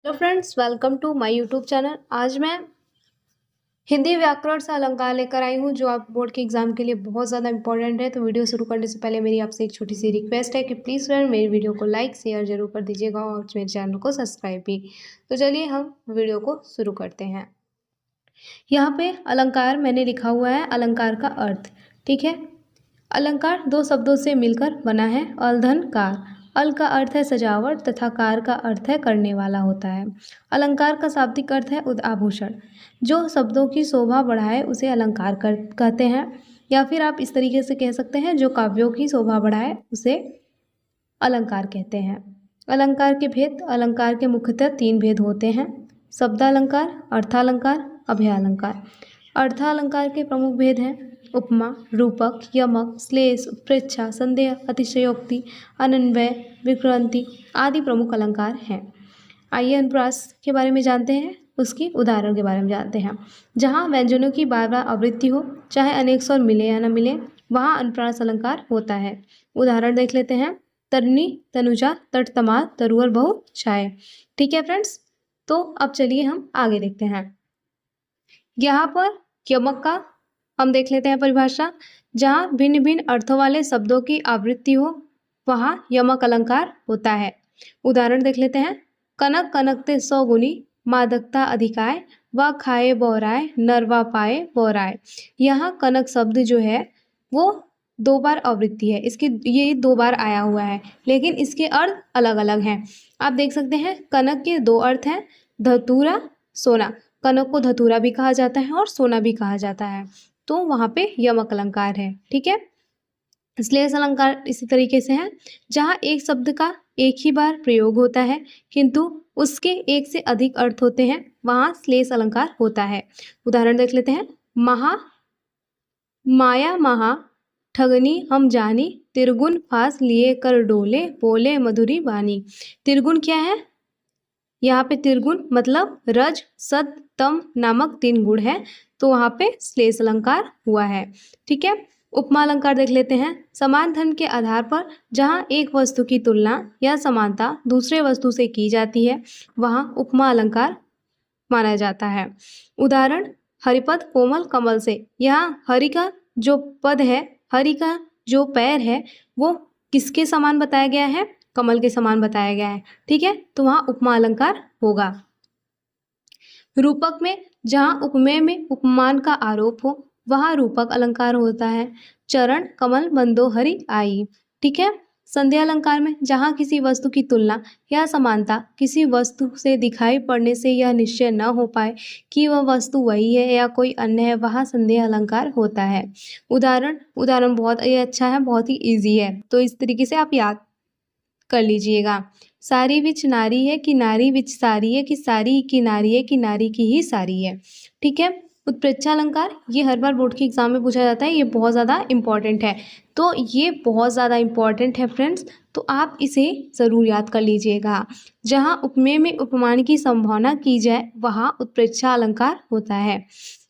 Hello friends, welcome to my YouTube channel. आज मैं हिंदी व्याकरण से अलंकार लेकर आई हूँ जो आप बोर्ड के एग्जाम के लिए बहुत ज़्यादा इंपॉर्टेंट है। तो वीडियो शुरू करने से पहले मेरी आपसे एक छोटी सी रिक्वेस्ट है कि प्लीज़ फ्रेंड मेरी वीडियो को लाइक शेयर जरूर कर दीजिएगा और मेरे चैनल को सब्सक्राइब भी। तो चलिए हम वीडियो को शुरू करते हैं। यहाँ पे अलंकार मैंने लिखा हुआ है अलंकार का अर्थ, ठीक है। अलंकार दो शब्दों से मिलकर बना है, अल धन कार। अल का अर्थ है सजावट तथा कार का अर्थ है करने वाला होता है। अलंकार का शाब्दिक अर्थ है आभूषण। जो शब्दों की शोभा बढ़ाए उसे अलंकार कहते हैं, या फिर आप इस तरीके से कह सकते हैं जो काव्यों की शोभा बढ़ाए उसे अलंकार कहते हैं। अलंकार के भेद। अलंकार के मुख्यतः तीन भेद होते हैं, शब्दालंकार, अर्थालंकार, अभयालंकार। अर्थालंकार के प्रमुख भेद हैं उपमा, रूपक, यमक, श्लेष, उत्प्रेक्षा, संदेह, अतिशयोक्ति, अनन्वय, विक्रांति आदि प्रमुख अलंकार हैं। आइए अनुप्रास के बारे में जानते हैं, उसकी उदाहरण के बारे में जानते हैं। जहाँ व्यंजनों की बार बार आवृत्ति हो, चाहे अनेक स्वर मिले या न मिले, वहाँ अनुप्रास अलंकार होता है। उदाहरण देख लेते हैं, तरनी, तनुजा, तटतमा, तरुअर, बहु, छाय। ठीक है फ्रेंड्स, तो अब चलिए हम आगे देखते हैं। यहाँ पर यमक का हम देख लेते हैं परिभाषा। जहाँ भिन्न भिन्न अर्थों वाले शब्दों की आवृत्ति हो वहाँ यमक अलंकार होता है। उदाहरण देख लेते हैं, कनक कनकते 100 गुनी, मादकता अधिकाय, व खाए बोराय, नरवा पाए बोराय। यहाँ कनक शब्द जो है वो 2 बार आवृत्ति है, इसकी ये 2 बार आया हुआ है, लेकिन इसके अर्थ अलग अलग हैं। आप देख सकते हैं कनक के 2 अर्थ हैं, धतूरा, सोना। कनक को धतूरा भी कहा जाता है और सोना भी कहा जाता है, तो वहाँ पे यमक अलंकार है। ठीक है। श्लेष अलंकार इसी तरीके से है, जहाँ एक शब्द का एक ही बार प्रयोग होता है किंतु उसके एक से अधिक अर्थ होते हैं, वहाँ श्लेष अलंकार होता है। उदाहरण देख लेते हैं, महा, माया महा, ठगनी हम जानी, त्रिगुण फांस लिए कर डोले, बोले मधुरी बानी। त्रिगुण क्या है? यहाँ पे त्रिगुण मतलब रज, सत, तम नामक 3 गुण है, तो वहाँ पे श्लेष अलंकार हुआ है। ठीक है। उपमा अलंकार देख लेते हैं, समान धन के आधार पर जहाँ एक वस्तु की तुलना या समानता दूसरे वस्तु से की जाती है वहाँ उपमा अलंकार माना जाता है। उदाहरण, हरिपद कोमल कमल से। यहाँ हरि का जो पद है, हरि का जो पैर है वो किसके समान बताया गया है? कमल के समान बताया गया है। ठीक है, तो वहाँ उपमा अलंकार होगा। रूपक में जहाँ उपमेय में उपमान का आरोप हो वहाँ रूपक अलंकार होता है। चरण कमल बंदो हरि आई। ठीक है। संध्या अलंकार में जहाँ किसी वस्तु की तुलना या समानता किसी वस्तु से दिखाई पड़ने से यह निश्चय न हो पाए कि वह वस्तु वही है या कोई अन्य है, वहाँ संदेह अलंकार होता है। उदाहरण बहुत ये अच्छा है, बहुत ही इजी है, तो इस तरीके से आप याद कर लीजिएगा। सारी विच नारी है कि नारी विच सारी है, कि सारी की नारी है कि नारी की ही सारी है। ठीक है। उत्प्रेक्षा अलंकार ये हर बार बोर्ड के एग्जाम में पूछा जाता है, ये बहुत ज़्यादा इम्पॉर्टेंट है, तो ये बहुत ज़्यादा इम्पॉर्टेंट है फ्रेंड्स, तो आप इसे ज़रूर याद कर लीजिएगा। जहाँ उपमेय में उपमान की संभावना की जाए वहाँ उत्प्रेक्षा अलंकार होता है।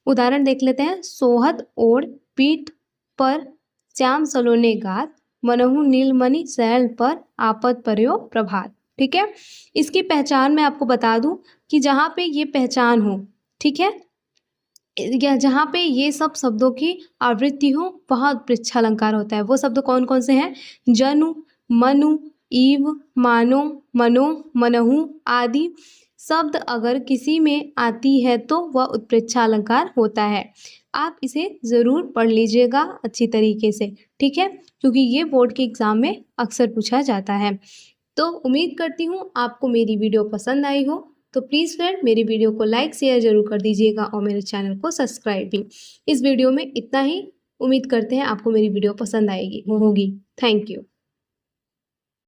उदाहरण देख लेते हैं, सोहत ओढ़ पीठ पर श्याम सलोने गात, मनहु नीलमणि शैल पर आपत पर्यो प्रभात। ठीक है। इसकी पहचान मैं आपको बता दूं कि जहाँ पे ये पहचान हो, ठीक है, या जहाँ पे ये सब शब्दों की आवृत्ति हो वहाँ उत्प्रेक्षा अलंकार होता है। वो शब्द कौन कौन से हैं? जनु, मनु, ईव, मानो, मनो, मनहु आदि शब्द अगर किसी में आती है तो वह उत्प्रेक्षा अलंकार होता है। आप इसे ज़रूर पढ़ लीजिएगा अच्छी तरीके से, ठीक है, क्योंकि ये बोर्ड के एग्ज़ाम में अक्सर पूछा जाता है। तो उम्मीद करती हूँ आपको मेरी वीडियो पसंद आई हो, तो प्लीज़ फ्रेंड मेरी वीडियो को लाइक शेयर ज़रूर कर दीजिएगा और मेरे चैनल को सब्सक्राइब भी। इस वीडियो में इतना ही, उम्मीद करते हैं आपको मेरी वीडियो पसंद आएगी होगी। Thank you.